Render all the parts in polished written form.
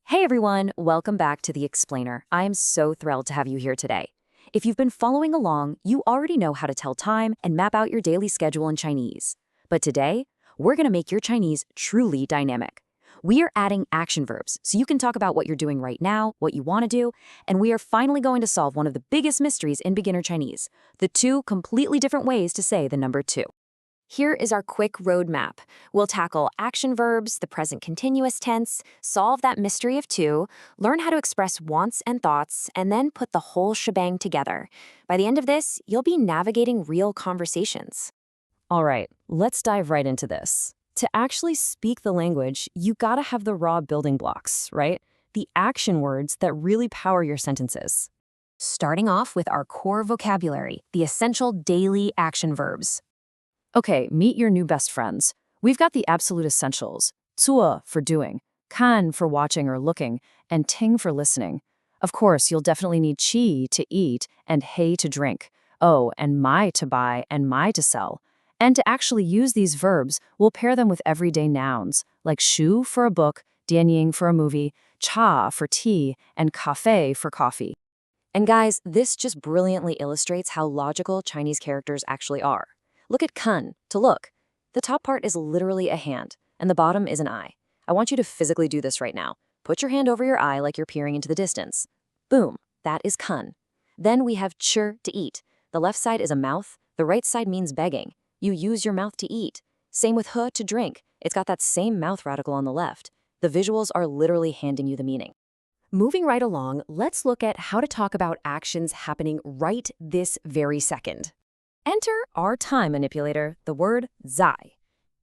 Hey everyone, welcome back to The Explainer. I am so thrilled to have you here today. If you've been following along, you already know how to tell time and map out your daily schedule in Chinese. But today, we're going to make your Chinese truly dynamic. We are adding action verbs, so you can talk about what you're doing right now, what you want to do, and we are finally going to solve one of the biggest mysteries in beginner Chinese, the two completely different ways to say the number 2. Here is our quick roadmap. We'll tackle action verbs, the present continuous tense, solve that mystery of 2, learn how to express wants and thoughts, and then put the whole shebang together. By the end of this, you'll be navigating real conversations. All right, let's dive right into this. To actually speak the language, you gotta have the raw building blocks, right? The action words that really power your sentences. Starting off with our core vocabulary, the essential daily action verbs. Okay, meet your new best friends. We've got the absolute essentials. 做 for doing, 看 for watching or looking, and 听 for listening. Of course, you'll definitely need 气 to eat and 黑 to drink. Oh, and 买 to buy and 买 to sell. And to actually use these verbs, we'll pair them with everyday nouns, like 书 for a book, 电影 for a movie, 茶 for tea, and 咖啡 for coffee. And guys, this just brilliantly illustrates how logical Chinese characters actually are. Look at 看, to look. The top part is literally a hand, and the bottom is an eye. I want you to physically do this right now. Put your hand over your eye like you're peering into the distance. Boom, that is 看. Then we have 吃 to eat. The left side is a mouth, the right side means begging. You use your mouth to eat. Same with 喝 to drink. It's got that same mouth radical on the left. The visuals are literally handing you the meaning. Moving right along, let's look at how to talk about actions happening right this very second. Enter our time manipulator, the word 在.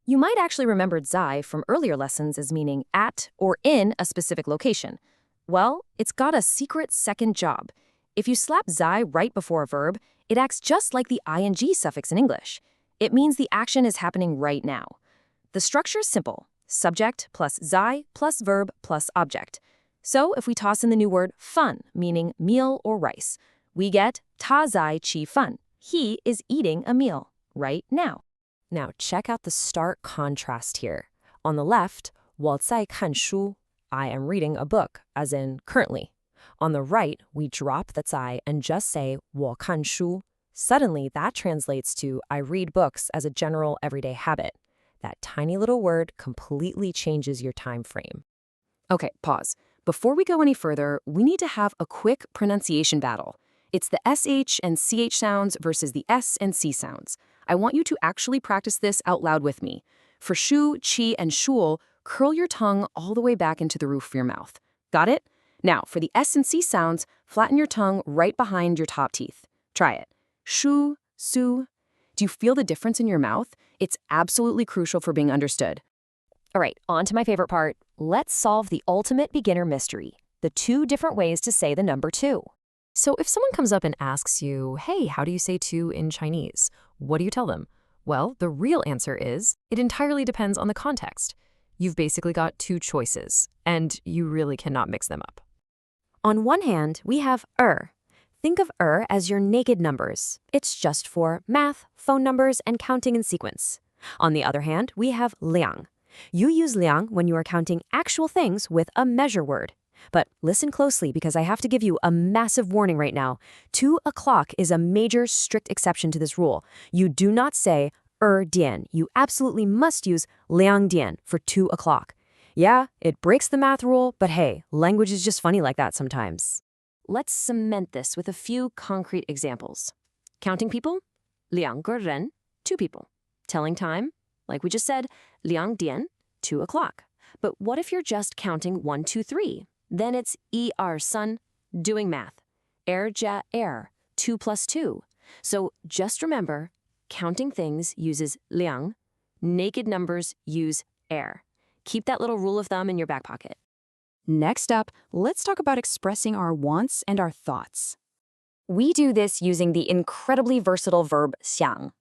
You might actually remember 在 from earlier lessons as meaning at or in a specific location. Well, it's got a secret second job. If you slap 在 right before a verb, it acts just like the ing suffix in English. It means the action is happening right now. The structure is simple. Subject plus 在plus verb plus object. So if we toss in the new word 饭, meaning meal or rice, we get 他在吃饭. He is eating a meal right now. Now check out the stark contrast here. On the left, 我在看书, I am reading a book, as in currently. On the right, we drop the 在 and just say 我看书. Suddenly, that translates to I read books as a general everyday habit. That tiny little word completely changes your time frame. Okay, pause. Before we go any further, we need to have a quick pronunciation battle. It's the SH and CH sounds versus the S and C sounds. I want you to actually practice this out loud with me. For shu, chi, and shul, curl your tongue all the way back into the roof of your mouth. Got it? Now, for the S and C sounds, flatten your tongue right behind your top teeth. Try it. Shu, su. Do you feel the difference in your mouth? It's absolutely crucial for being understood. All right, on to my favorite part. Let's solve the ultimate beginner mystery, the 2 different ways to say the number 2. So if someone comes up and asks you, hey, how do you say 2 in Chinese? What do you tell them? Well, the real answer is, it entirely depends on the context. You've basically got 2 choices, and you really cannot mix them up. On one hand, we have Think of as your naked numbers. It's just for math, phone numbers, and counting in sequence. On the other hand, we have liang. You use liang when you are counting actual things with a measure word. But listen closely because I have to give you a massive warning right now. 2 o'clock is a major strict exception to this rule. You do not say dian. You absolutely must use liang dian for 2 o'clock. Yeah, it breaks the math rule, but hey, language is just funny like that sometimes. Let's cement this with a few concrete examples. Counting people, 2个人, 2 people. Telling time, like we just said, 2点, 2 o'clock. But what if you're just counting 1, 2, 3? Then it's 1, 2, 3, doing math. 2加2, 2 plus 2. So just remember, counting things uses 2, naked numbers use 2. Keep that little rule of thumb in your back pocket. Next up, let's talk about expressing our wants and our thoughts. We do this using the incredibly versatile verb 想.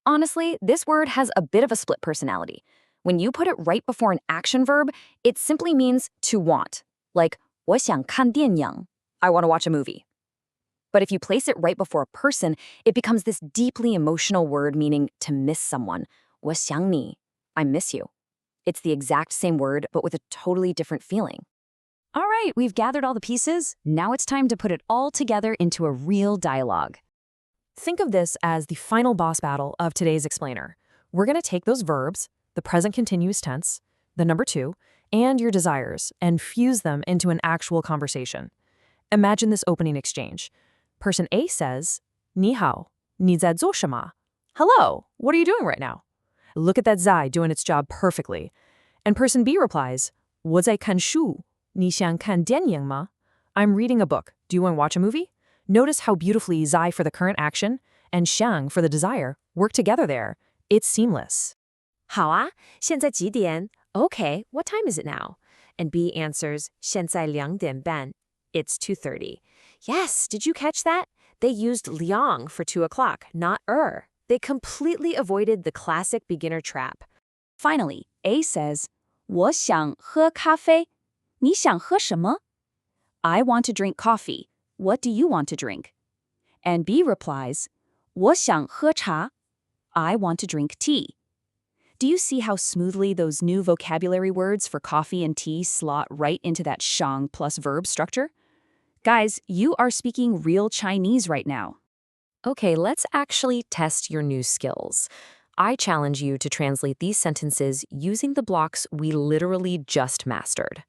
Honestly, this word has a bit of a split personality. When you put it right before an action verb, it simply means to want. Like, 我想看电影, I want to watch a movie. But if you place it right before a person, it becomes this deeply emotional word meaning to miss someone. 我想你, I miss you. It's the exact same word, but with a totally different feeling. All right, we've gathered all the pieces. Now it's time to put it all together into a real dialogue. Think of this as the final boss battle of today's explainer. We're going to take those verbs, the present continuous tense, the number two, and your desires, and fuse them into an actual conversation. Imagine this opening exchange. Person A says, 你好, 你在做什么? Hello, what are you doing right now? Look at that Zai doing its job perfectly. And person B replies, 我在看书, 你想看电影吗? I'm reading a book. Do you want to watch a movie? Notice how beautifully Zai for the current action and Xiang for the desire work together there. It's seamless. 好啊，现在几点? Okay, what time is it now? And B answers, 现在2点半. It's 2:30. Yes, did you catch that? They used liang for 2 o'clock, not They completely avoided the classic beginner trap. Finally, A says, 我想喝咖啡. 你想喝什么? I want to drink coffee. What do you want to drink? And B replies, 我想喝茶. I want to drink tea. Do you see how smoothly those new vocabulary words for coffee and tea slot right into that shang plus verb structure? Guys, you are speaking real Chinese right now. Okay, let's actually test your new skills. I challenge you to translate these sentences using the blocks we literally just mastered.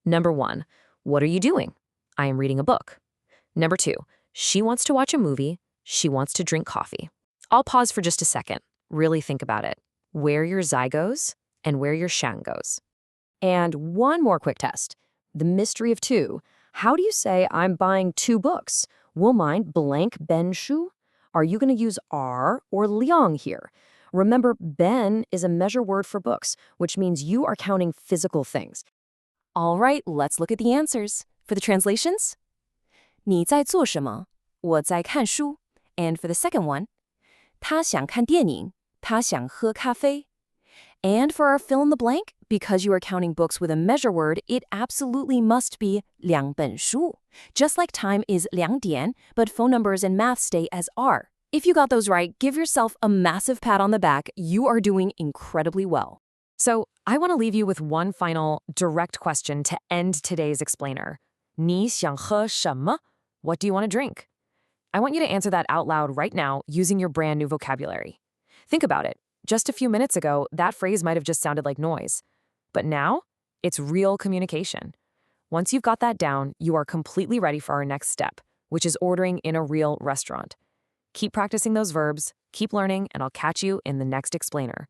Number 1, what are you doing? I am reading a book. Number 2, she wants to watch a movie. She wants to drink coffee. I'll pause for just a second. Really think about it. Where your Zai goes and where your Shang goes. And one more quick test. The mystery of two. How do you say I'm buying 2 books? Will mine blank ben shu? Are you going to use R or liang here? Remember, ben is a measure word for books, which means you are counting physical things. All right, let's look at the answers. For the translations, 你在做什么? 我在看书. And for the second one, 他想看电影. 他想喝咖啡. And for our fill in the blank, because you are counting books with a measure word, it absolutely must be 2本书. Just like time is 2点, but phone numbers and math stay as are. If you got those right, give yourself a massive pat on the back. You are doing incredibly well. So I want to leave you with one final direct question to end today's explainer. 你想喝什么? What do you want to drink? I want you to answer that out loud right now using your brand new vocabulary. Think about it. Just a few minutes ago, that phrase might have just sounded like noise. But now, it's real communication. Once you've got that down, you are completely ready for our next step, which is ordering in a real restaurant. Keep practicing those verbs, keep learning, and I'll catch you in the next explainer.